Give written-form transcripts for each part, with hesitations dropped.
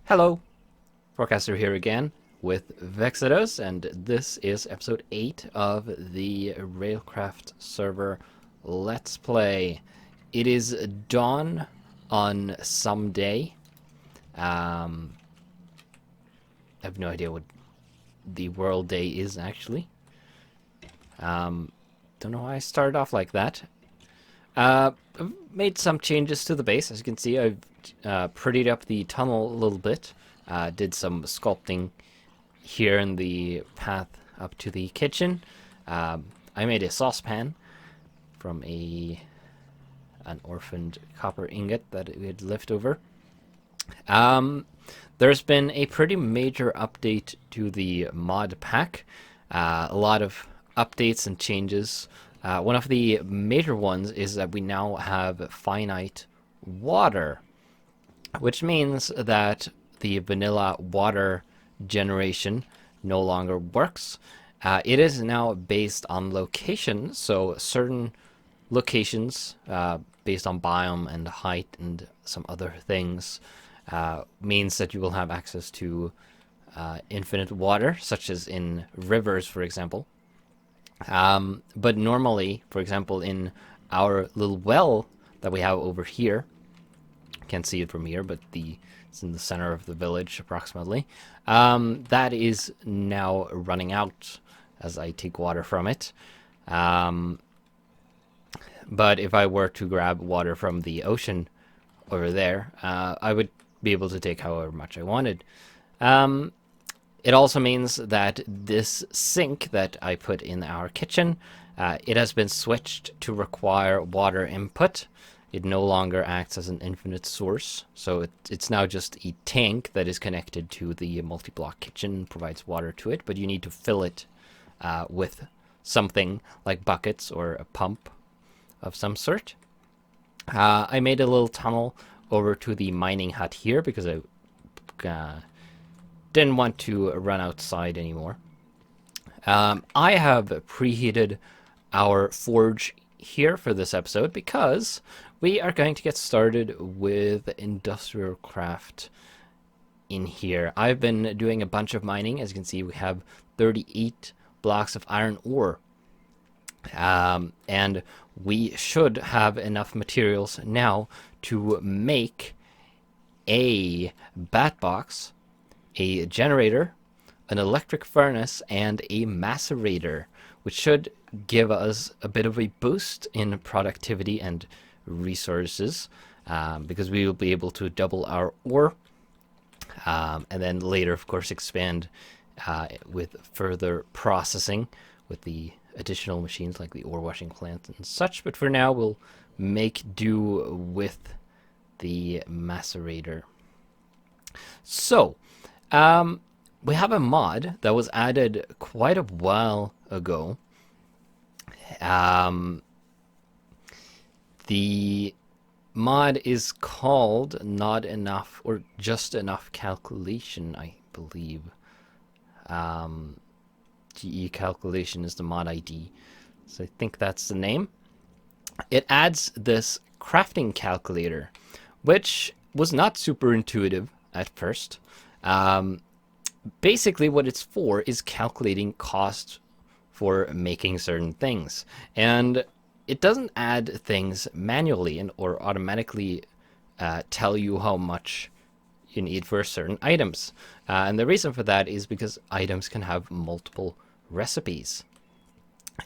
Hello, Forecaster here again with Vexedos, and this is episode 8 of the Railcraft server Let's Play. It is dawn on some day. I have no idea what the world day is actually. Don't know why I started off like that. I've made some changes to the base. As you can see, I've prettied up the tunnel a little bit. Did some sculpting here in the path up to the kitchen. I made a saucepan from an orphaned copper ingot that we had left over. There's been a pretty major update to the mod pack. A lot of updates and changes. One of the major ones is that we now have finite water, which means that the vanilla water generation no longer works. It is now based on location, so certain locations based on biome and height and some other things means that you will have access to infinite water, such as in rivers, for example. But normally, for example, in our little well that we have over here, can't see it from here, but it's in the center of the village approximately. That is now running out as I take water from it. But if I were to grab water from the ocean over there, I would be able to take however much I wanted. It also means that this sink that I put in our kitchen, it has been switched to require water input. It no longer acts as an infinite source, so it's now just a tank that is connected to the multi-block kitchen and provides water to it, but you need to fill it with something like buckets or a pump of some sort. I made a little tunnel over to the mining hut here because I didn't want to run outside anymore. I have preheated our forge here for this episode because we are going to get started with industrial craft in here. I've been doing a bunch of mining. As you can see, we have 38 blocks of iron ore. And we should have enough materials now to make a bat box, a generator, an electric furnace, and a macerator, which should give us a bit of a boost in productivity and resources, because we will be able to double our ore, and then later, of course, expand with further processing with the additional machines like the ore washing plant and such. But for now, we'll make do with the macerator. So, we have a mod that was added quite a while ago. The mod is called Not Enough or Just Enough Calculation, I believe. GE Calculation is the mod ID, so I think that's the name. It adds this crafting calculator, which was not super intuitive at first. Basically what it's for is calculating cost for making certain things, and it doesn't add things manually or automatically tell you how much you need for certain items. And the reason for that is because items can have multiple recipes.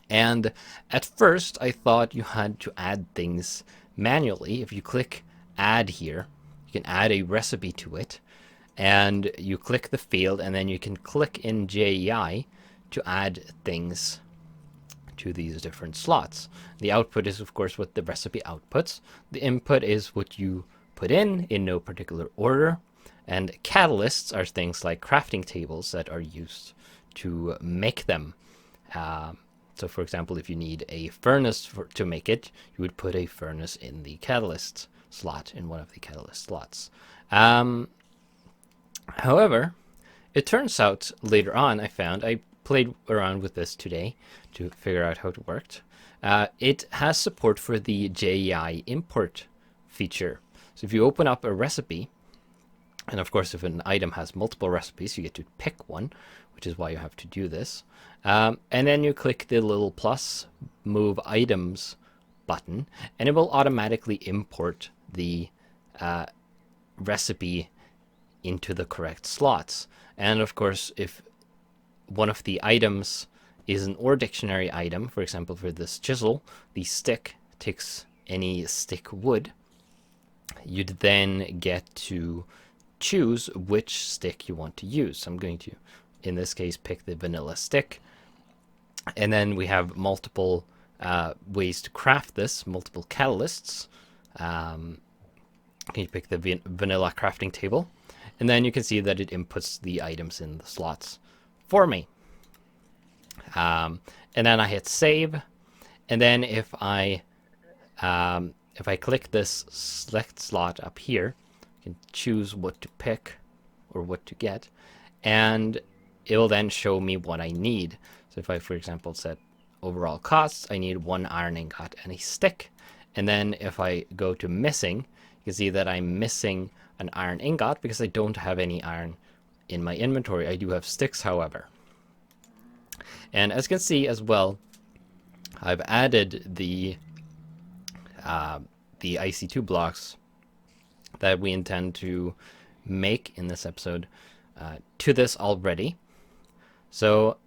And at first I thought you had to add things manually. If you click add here, you can add a recipe to it, and you click the field, and then you can click in JEI to add things to these different slots. The output is, of course, what the recipe outputs. The input is what you put in no particular order. And catalysts are things like crafting tables that are used to make them. So, for example, if you need a furnace to make it, you would put a furnace in the catalyst slot, in one of the catalyst slots. However, it turns out later on I played around with this today to figure out how it worked. It has support for the JEI import feature. So if you open up a recipe, And of course, if an item has multiple recipes, you get to pick one, which is why you have to do this. And then you click the little plus move items button, and it will automatically import the recipe into the correct slots. And of course, if one of the items is an OR dictionary item, for example, for this chisel, the stick takes any stick wood, you'd then get to choose which stick you want to use. So I'm going to, in this case, pick the vanilla stick. And then we have multiple ways to craft this, multiple catalysts. You pick the vanilla crafting table, and then you can see that it inputs the items in the slots for me. And then I hit save, and then if I click this select slot up here, I can choose what to pick or what to get, and it will then show me what I need. So if I, for example, set overall costs, I need 1 iron ingot and a stick. And then if I go to missing, you can see that I'm missing an iron ingot because I don't have any iron in my inventory. I do have sticks, however. And as you can see as well, I've added the IC2 blocks that we intend to make in this episode to this already. So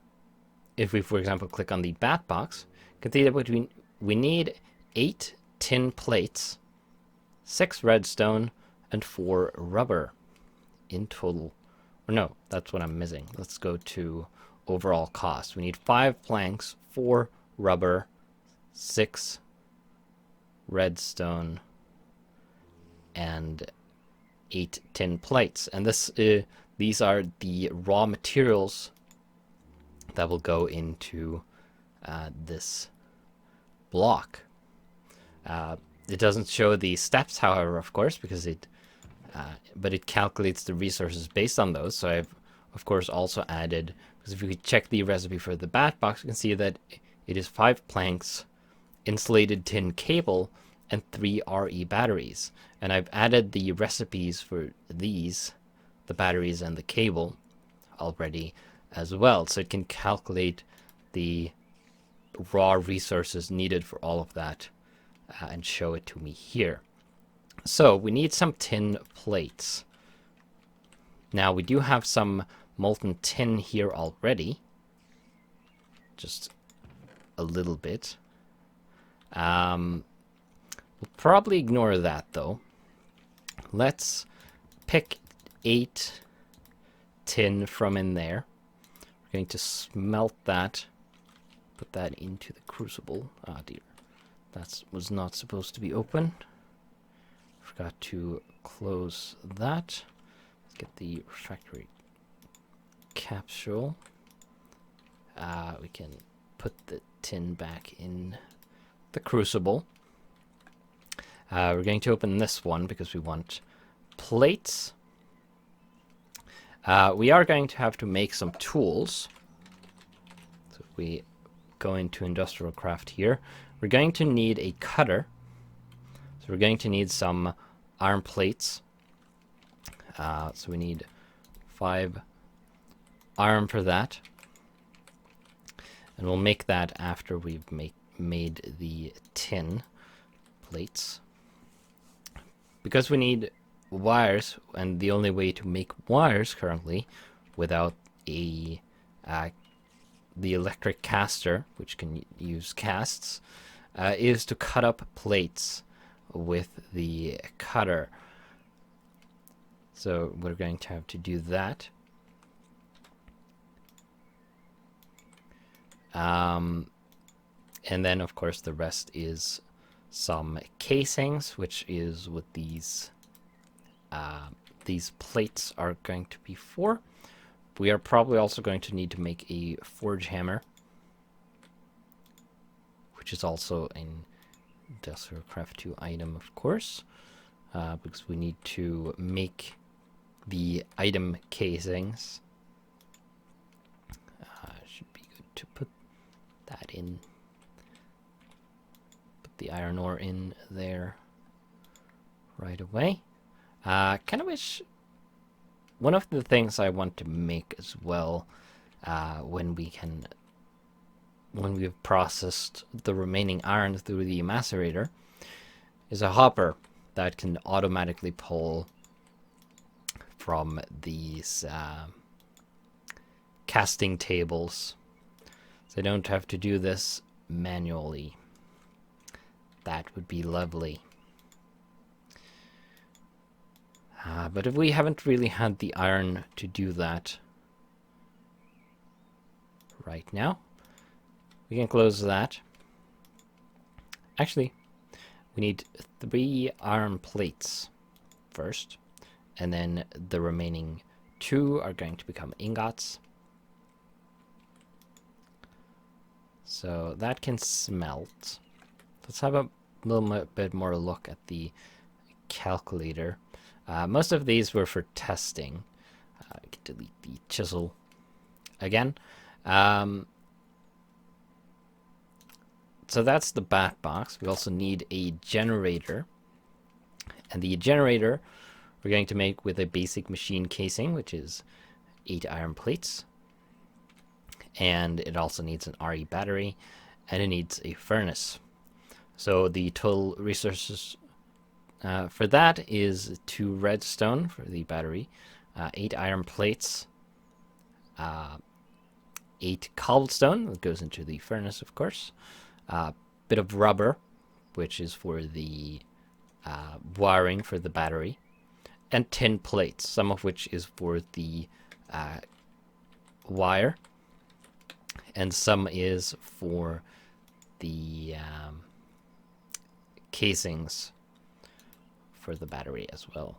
if we, for example, click on the bat box, you can see that we need 8 tin plates, 6 redstone, and 4 rubber in total. Or no, that's what I'm missing. Let's go to overall cost. We need 5 planks, 4 rubber, 6 redstone, and 8 tin plates. And these are the raw materials that will go into this block. It doesn't show the steps, however, of course, because but it calculates the resources based on those. So I've, of course, also added, because if you check the recipe for the bat box, you can see that it is 5 planks, insulated tin cable, and 3 RE batteries. And I've added the recipes for these, the batteries and the cable, already as well. So it can calculate the raw resources needed for all of that and show it to me here. So we need some tin plates. Now we do have some molten tin here already. Just a little bit. We'll probably ignore that though. Let's pick 8 tin from in there. We're going to smelt that, put that into the crucible. Ah dear, that was not supposed to be open. Forgot to close that. Let's get the refractory capsule. We can put the tin back in the crucible. We're going to open this one because we want plates. We are going to have to make some tools. So if we go into industrial craft here, we're going to need a cutter. So we're going to need some iron plates. So we need 5 iron for that. And we'll make that after we've made the tin plates. Because we need wires, and the only way to make wires currently without the electric caster, which can use casts, is to cut up plates with the cutter. So we're going to have to do that. And then of course the rest is some casings, which is what these plates are going to be for. We are probably also going to need to make a forge hammer, which is also an Industrial Craft 2 item, of course, because we need to make the item casings. Should be good to put that in. Put the iron ore in there right away. Kind of wish one of the things I want to make as well, when we've processed the remaining iron through the macerator, is a hopper that can automatically pull from these casting tables, so I don't have to do this manually. That would be lovely. But if we haven't really had the iron to do that right now, we can close that. Actually, we need 3 iron plates first, and then the remaining 2 are going to become ingots. So that can smelt. Let's have a little bit more look at the calculator. Most of these were for testing. I can delete the chisel again. So that's the back box. We also need a generator. And the generator we're going to make with a basic machine casing, which is 8 iron plates. And it also needs an RE battery, and it needs a furnace. So the total resources for that is 2 redstone for the battery, 8 iron plates, 8 cobblestone that goes into the furnace, of course, a bit of rubber, which is for the wiring for the battery, and 10 plates, some of which is for the wire, and some is for the casings for the battery as well.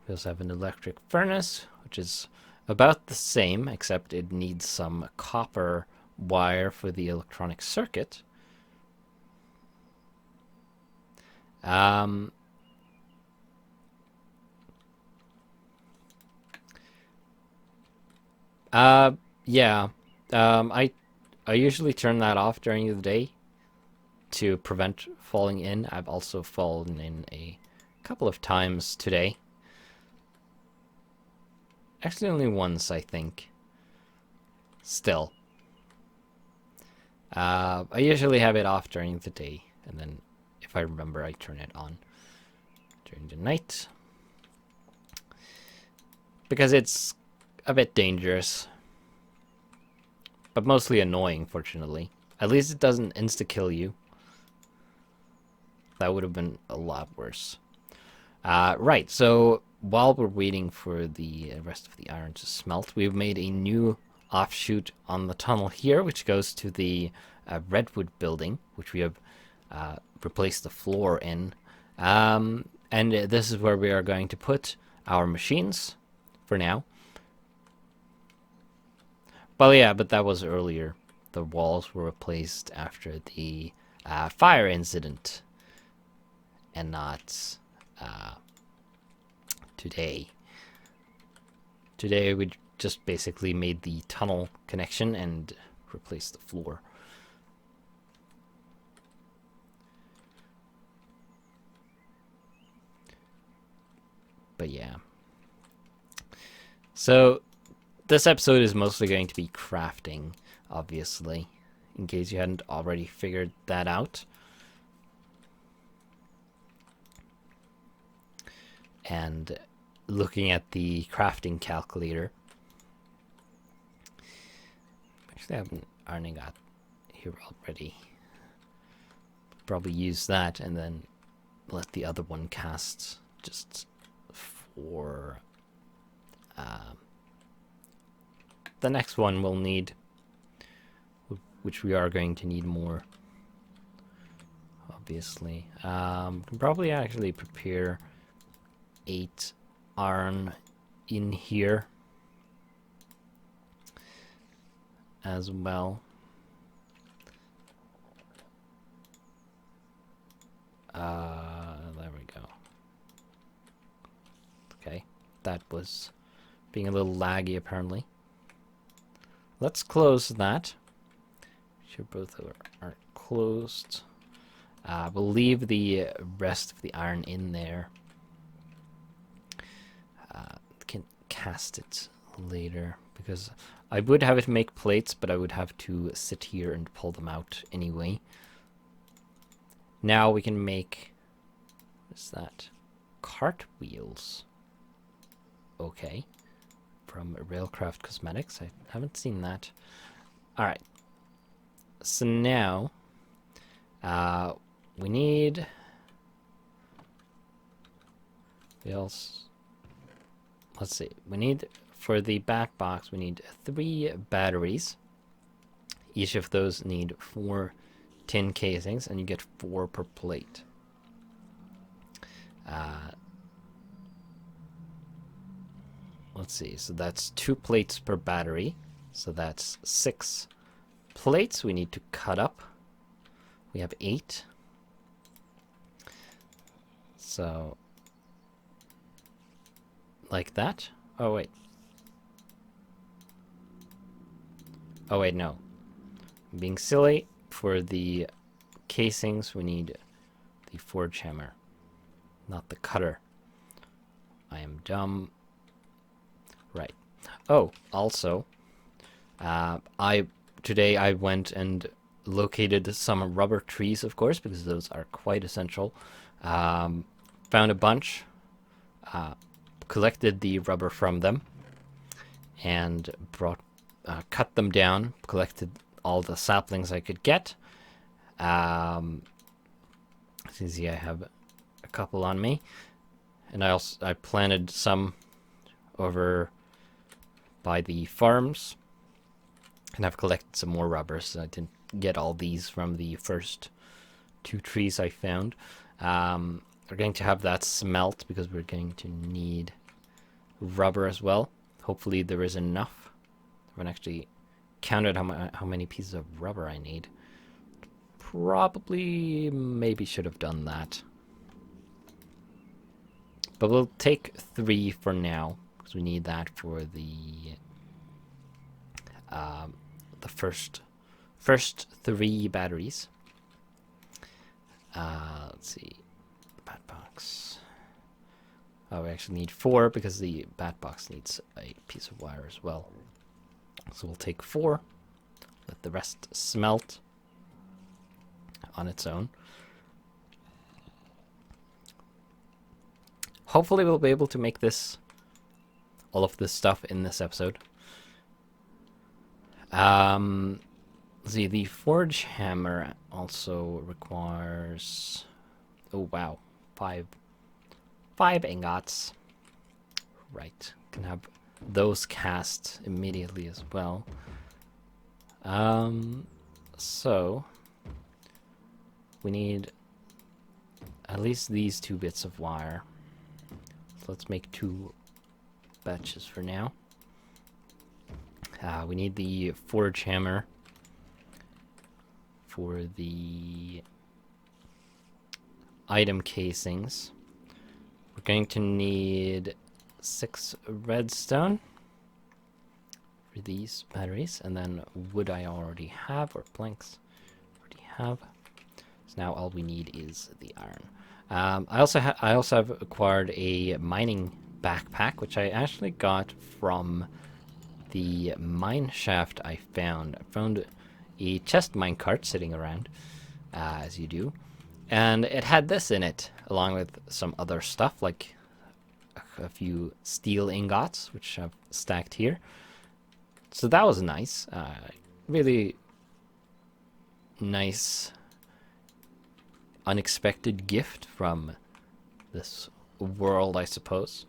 We also have an electric furnace, which is about the same, except it needs some copper wire for the electronic circuit. Yeah. I usually turn that off during the day to prevent falling in. I've also fallen in a couple of times today. Actually, only once, I think. Still. I usually have it off during the day, and then if I remember, I turn it on during the night. Because it's a bit dangerous. But mostly annoying, fortunately. At least it doesn't insta-kill you. That would have been a lot worse. Right, so while we're waiting for the rest of the iron to smelt, we've made a new offshoot on the tunnel here, which goes to the redwood building, which we have replaced the floor in. And this is where we are going to put our machines for now. Well, yeah, but that was earlier. The walls were replaced after the fire incident, and not today. Today we just basically made the tunnel connection and replaced the floor. But yeah. So this episode is mostly going to be crafting, obviously, in case you hadn't already figured that out. And looking at the crafting calculator. Actually, I have an iron ingot here already. Probably use that and then let the other one cast just for the next one we'll need, which we are going to need more, obviously. Can probably actually prepare 8 iron in here as well. There we go. Okay, that was being a little laggy apparently. Let's close that. Sure, both are closed. We'll leave the rest of the iron in there. cast it later, because I would have it make plates, but I would have to sit here and pull them out anyway. Now we can make, what is that? Cartwheels. Okay. From Railcraft Cosmetics. I haven't seen that. Alright. So now, we need... Let's see. We need, for the back box, we need 3 batteries. Each of those need 4 tin casings, and you get 4 per plate. Let's see. So that's 2 plates per battery. So that's 6 plates we need to cut up. We have 8. So... like that. Oh wait. Oh wait, no. I'm being silly. For the casings, we need the forge hammer, not the cutter. I am dumb. Right. Oh, also, today I went and located some rubber trees, of course, because those are quite essential. Found a bunch. Collected the rubber from them and cut them down, collected all the saplings I could get. As you see, I have a couple on me, and I planted some over by the farms, and I've collected some more rubber, so I didn't get all these from the first 2 trees I found. We're going to have that smelt because we're going to need rubber as well. Hopefully there is enough. I haven't actually counted how many pieces of rubber I need. Probably, maybe should have done that. But we'll take 3 for now, because we need that for the first 3 batteries. Let's see. Bat box. Oh, we actually need 4 because the bat box needs a piece of wire as well. So we'll take 4. Let the rest smelt on its own. Hopefully we'll be able to make all of this stuff in this episode. See, the forge hammer also requires, oh wow, 5 ingots. Right, can have those cast immediately as well. So we need at least these 2 bits of wire. So let's make 2 batches for now. We need the forge hammer for the item casings. We're going to need 6 redstone for these batteries, and then wood I already have, or planks already have. So now all we need is the iron. I also have acquired a mining backpack, which I actually got from the mine shaft I found. I found a chest minecart sitting around, as you do, and it had this in it, along with some other stuff, like a few steel ingots, which I've stacked here. So that was nice. Really nice, unexpected gift from this world, I suppose.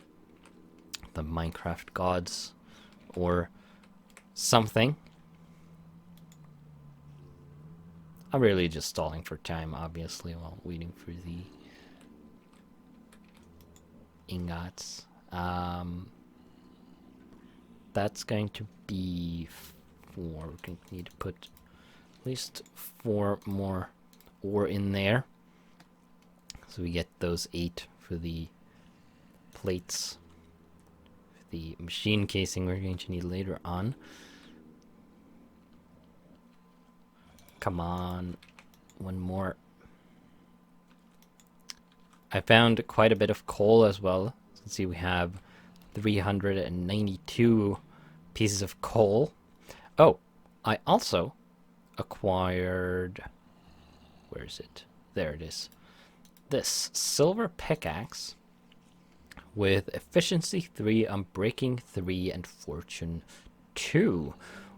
The Minecraft gods, or something. I'm really just stalling for time, obviously, while waiting for the ingots. That's going to be 4. We're going to need to put at least 4 more ore in there, so we get those 8 for the plates. The machine casing we're going to need later on. Come on, 1 more. I found quite a bit of coal as well. So let's see, we have 392 pieces of coal. Oh, I also acquired... Where is it? There it is. This silver pickaxe with efficiency 3, unbreaking 3, and fortune 2,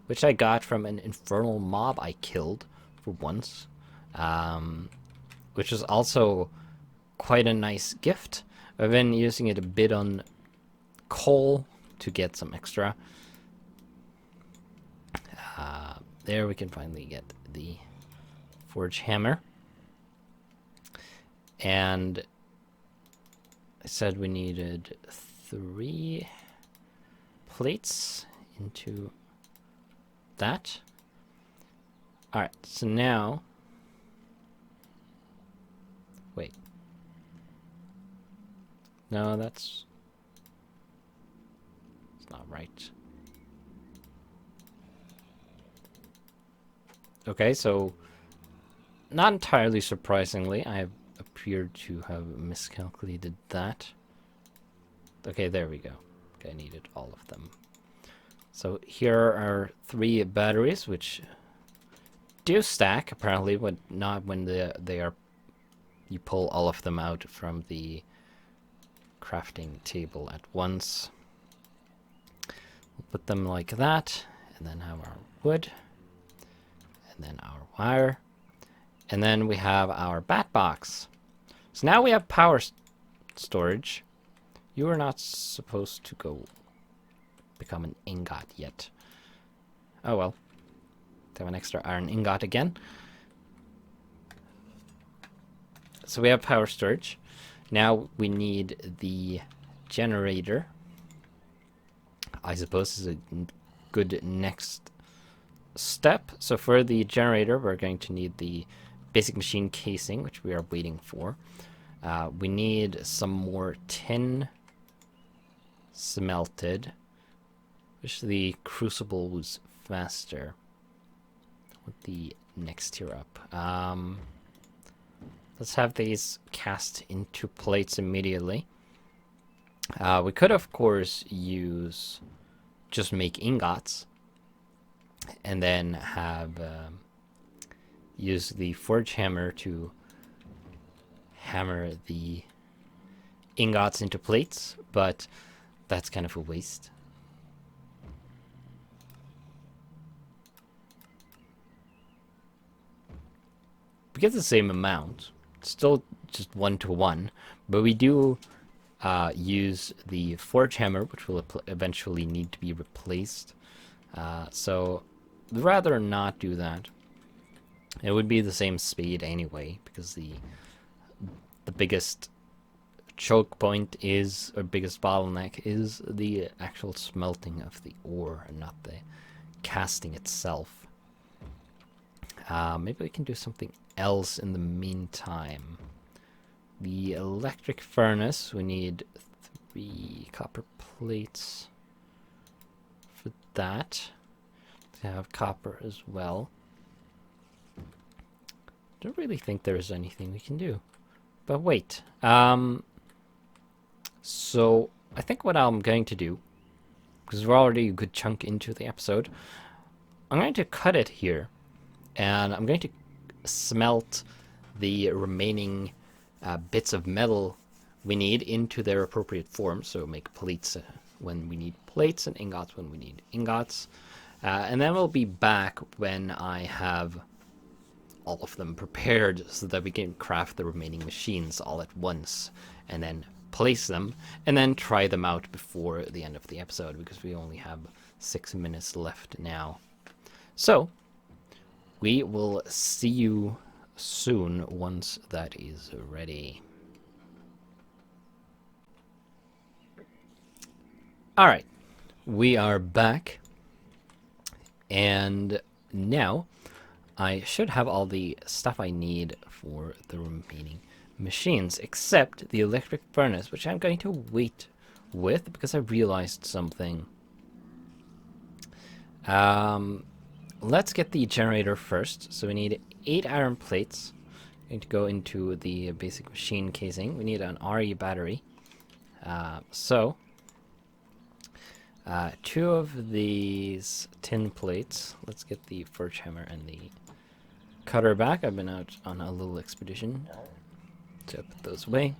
which I got from an infernal mob I killed for once, which was also quite a nice gift. I've been using it a bit on coal to get some extra. There we can finally get the forge hammer. And I said we needed 3 plates into that. Alright, so now... Wait. No, that's... It's not right. Okay, so... Not entirely surprisingly, I appeared to have miscalculated that. Okay, there we go. Okay, I needed all of them. So here are 3 batteries, which do stack, apparently, but not when they are... You pull all of them out from the crafting table at once. We'll put them like that, and then have our wood, and then our wire, and then we have our bat box. So now we have power storage. You are not supposed to go become an ingot yet. Oh well. Have an extra iron ingot again. So we have power storage. Now we need the generator. I suppose is a good next step. So for the generator, we're going to need the basic machine casing, which we are waiting for. We need some more tin smelted. Wish the crucible was faster. With the next tier up. Let's have these cast into plates immediately. We could, of course, just make ingots, and then have use the forge hammer to hammer the ingots into plates, but that's kind of a waste. We get the same amount, still just 1-to-1, but we do use the forge hammer, which will eventually need to be replaced. So I'd rather not do that. It would be the same speed anyway, because the biggest choke point is, or biggest bottleneck is the actual smelting of the ore and not the casting itself. Maybe we can do something else in the meantime. The electric furnace, we need 3 copper plates for that. To have copper as well. Don't really think there's anything we can do. But wait. So I think what I'm going to do, because we're already a good chunk into the episode, I'm going to cut it here, and I'm going to smelt the remaining bits of metal we need into their appropriate form. So make plates when we need plates, and ingots when we need ingots. And then we'll be back when I have all of them prepared so that we can craft the remaining machines all at once, and then place them, and then try them out before the end of the episode, because we only have 6 minutes left now. So we will see you soon once that is ready. Alright, we are back, and now I should have all the stuff I need for the remaining machines, except the electric furnace, which I'm going to wait with because I realized something. Let's get the generator first. So we need 8 iron plates. Going to go into the basic machine casing. We need an RE battery. So Two of these tin plates. Let's get the forge hammer and the cutter back. I've been out on a little expedition to put those away.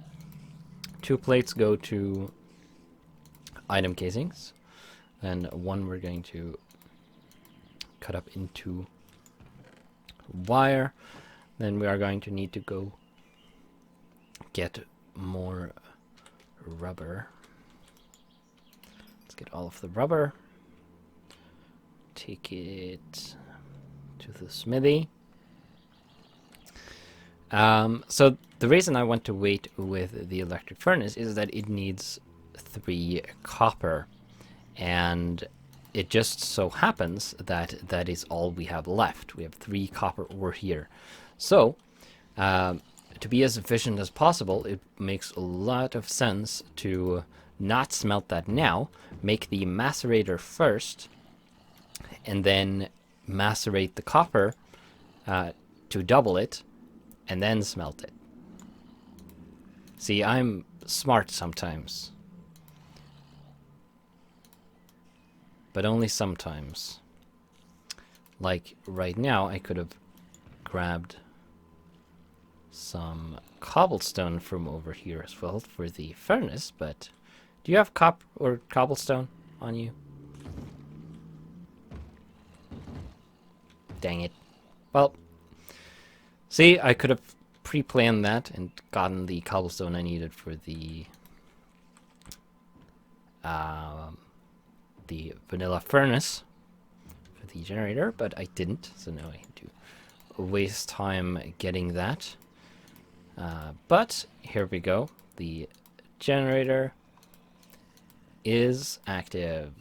2 plates go to item casings, and 1 we're going to cut up into wire. Then we are going to need to go get more rubber. Let's get all of the rubber, take it to the smithy. So the reason I want to wait with the electric furnace is that it needs 3 copper, and it just so happens that that is all we have left. We have 3 copper ore here. So to be as efficient as possible, it makes a lot of sense to not smelt that now, make the macerator first, and then macerate the copper to double it, and then smelt it. See, I'm smart sometimes. But only sometimes. Like right now, I could have grabbed some cobblestone from over here as well for the furnace, but do you have cobblestone on you? Dang it. Well, see, I could have pre-planned that and gotten the cobblestone I needed for the vanilla furnace for the generator, but I didn't, so now I have to waste time getting that. But here we go. The generator is active.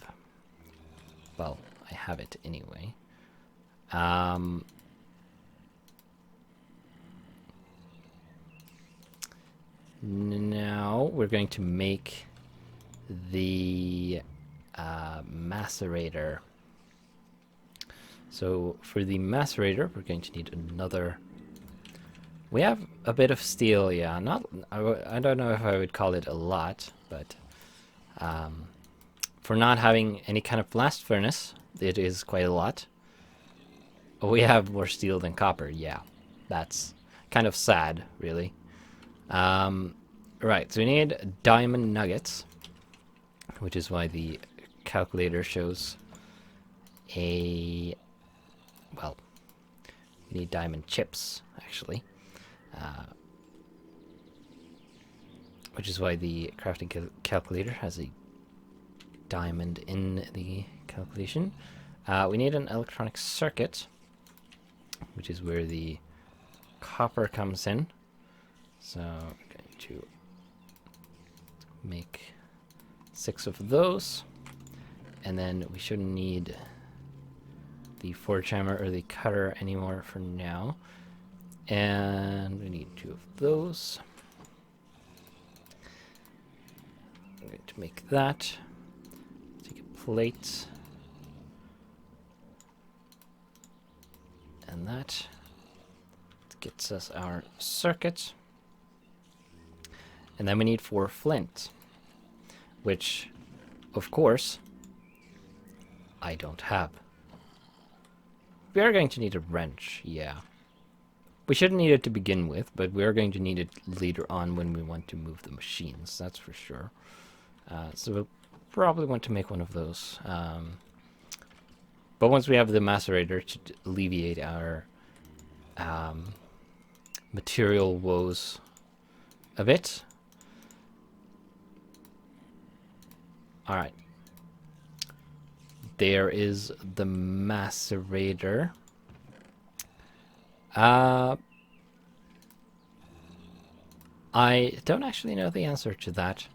Well, I have it anyway. Now we're going to make the macerator. So for the macerator, we're going to need another. We have a bit of steel, yeah. I don't know if I would call it a lot, but for not having any kind of blast furnace, it is quite a lot. We have more steel than copper, yeah. That's kind of sad, really. Right, so we need diamond nuggets, which is why the calculator shows well, we need diamond chips, actually. Which is why the crafting calculator has a diamond in the calculation. We need an electronic circuit, which is where the copper comes in. So we're going to make 6 of those, and then we shouldn't need the forge hammer or the cutter anymore for now. And we need 2 of those. I'm going to make that. Take a plate. And that gets us our circuit. And then we need 4 flint, which, of course, I don't have. We are going to need a wrench, yeah. We shouldn't need it to begin with, but we are going to need it later on when we want to move the machines, that's for sure. So we'll probably want to make one of those. But once we have the macerator to alleviate our material woes a bit. Alright. There is the macerator. I don't actually know the answer to that.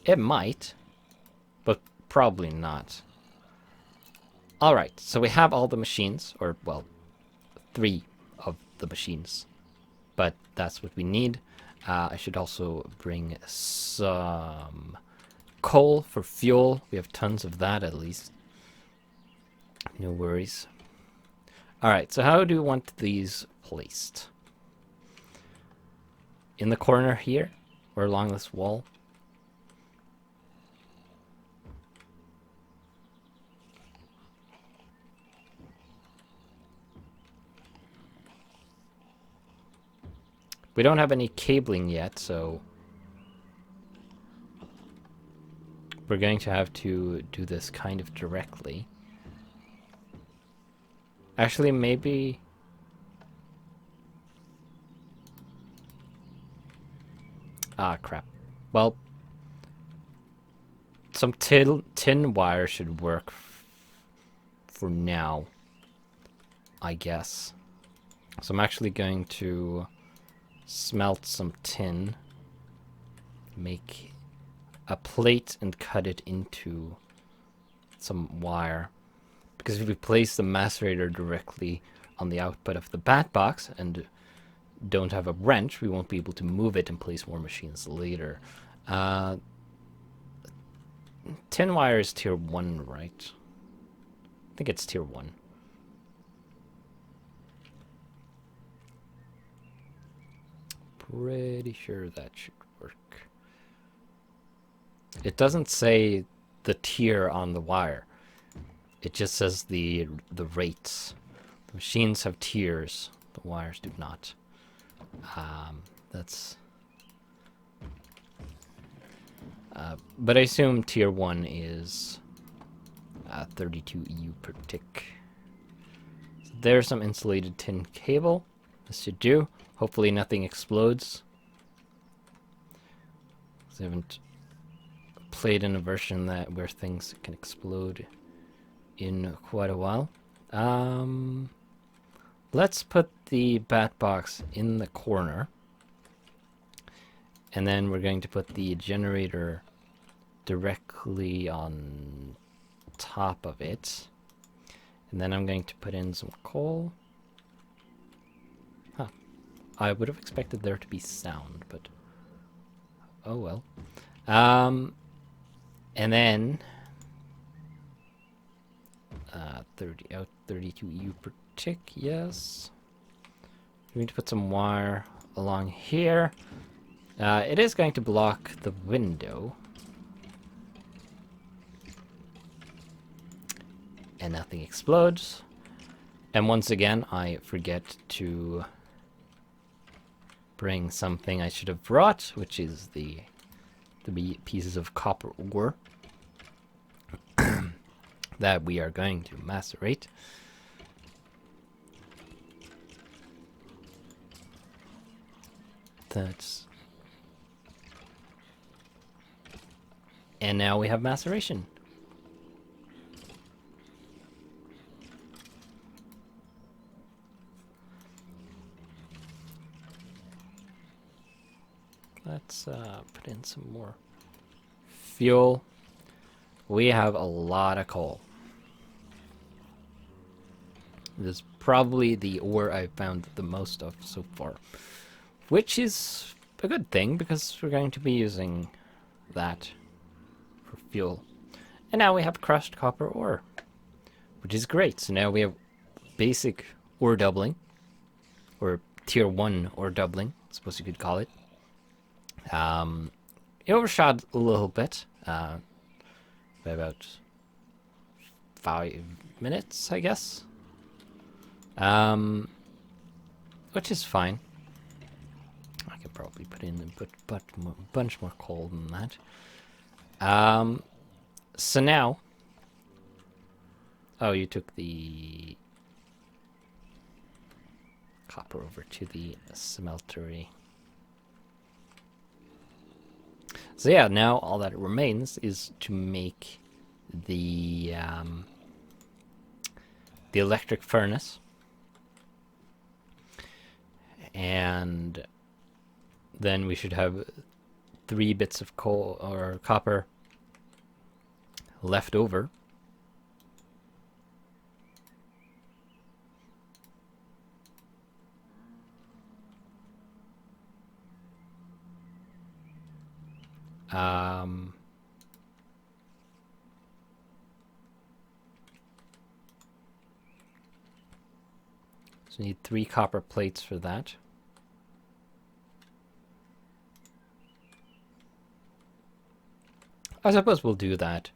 It might, but probably not. Alright, so we have all the machines, or, well, 3 of the machines. But that's what we need. I should also bring some coal for fuel. We have tons of that, at least. No worries. Alright, so how do we want these placed? In the corner here? Or along this wall? We don't have any cabling yet, so we're going to have to do this kind of directly. Actually, maybe... Ah, crap. Well, some tin wire should work for now, I guess. So I'm actually going to smelt some tin, make a plate and cut it into some wire. Because if we place the macerator directly on the output of the bat box and don't have a wrench, we won't be able to move it and place more machines later. Tin wire is tier 1, right? I think it's tier 1. Pretty sure that should work. It doesn't say the tier on the wire. It just says the rates. The machines have tiers. The wires do not. But I assume tier 1 is 32 EU per tick. So there's some insulated tin cable. This should do. Hopefully nothing explodes. I haven't played in a version where things can explode in quite a while. Let's put the bat box in the corner. And then we're going to put the generator directly on top of it. And then I'm going to put in some coal. Huh. I would have expected there to be sound, but oh well. And then 32 EU per tick, yes. We need to put some wire along here. It is going to block the window. And nothing explodes. And once again, I forget to bring something I should have brought, which is the pieces of copper ore that we are going to macerate. And now we have maceration. Let's put in some more fuel. We have a lot of coal. This is probably the ore I've found the most of so far, which is a good thing because we're going to be using that for fuel. And now we have crushed copper ore, which is great. So now we have basic ore doubling, or tier 1 ore doubling, I suppose you could call it. It overshot a little bit, by about 5 minutes, I guess. Which is fine. I could probably put in a bunch more coal than that. So now, oh, you took the copper over to the smeltery. So yeah, now all that remains is to make the electric furnace, and then we should have 3 bits of coal or copper left over. So need 3 copper plates for that. I suppose we'll do that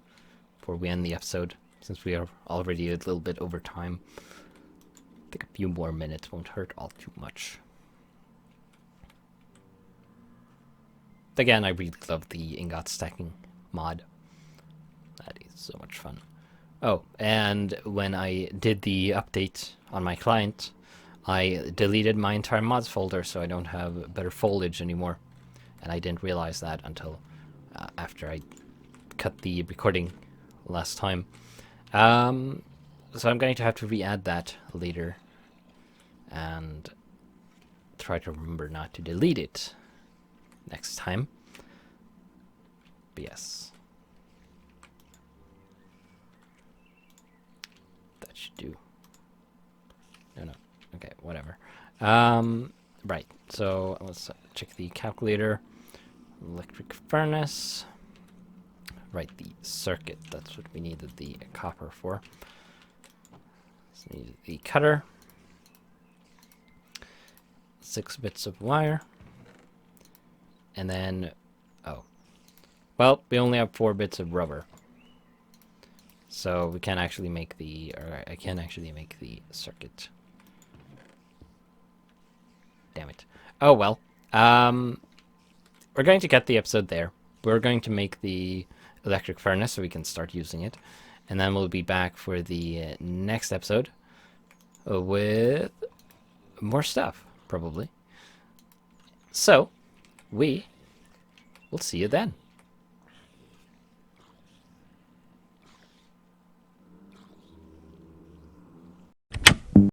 before we end the episode, since we are already a little bit over time. I think a few more minutes won't hurt all too much. Again, I really love the ingot stacking mod. That is so much fun. Oh, and when I did the update on my client, I deleted my entire mods folder so I don't have better foliage anymore. And I didn't realize that until after I cut the recording last time. So I'm going to have to re-add that later and try to remember not to delete it next time. But yes. That should do. No. Okay, whatever. Right, so let's check the calculator. Electric furnace. Right, the circuit. That's what we needed the copper for. So needed the cutter. 6 bits of wire. And then, oh. Well, we only have 4 bits of rubber. So we can't actually make the, or I can't actually make the circuit. Damn it. Oh, well. We're going to cut the episode there. We're going to make the electric furnace so we can start using it. And then we'll be back for the next episode with more stuff, probably. So, we will see you then.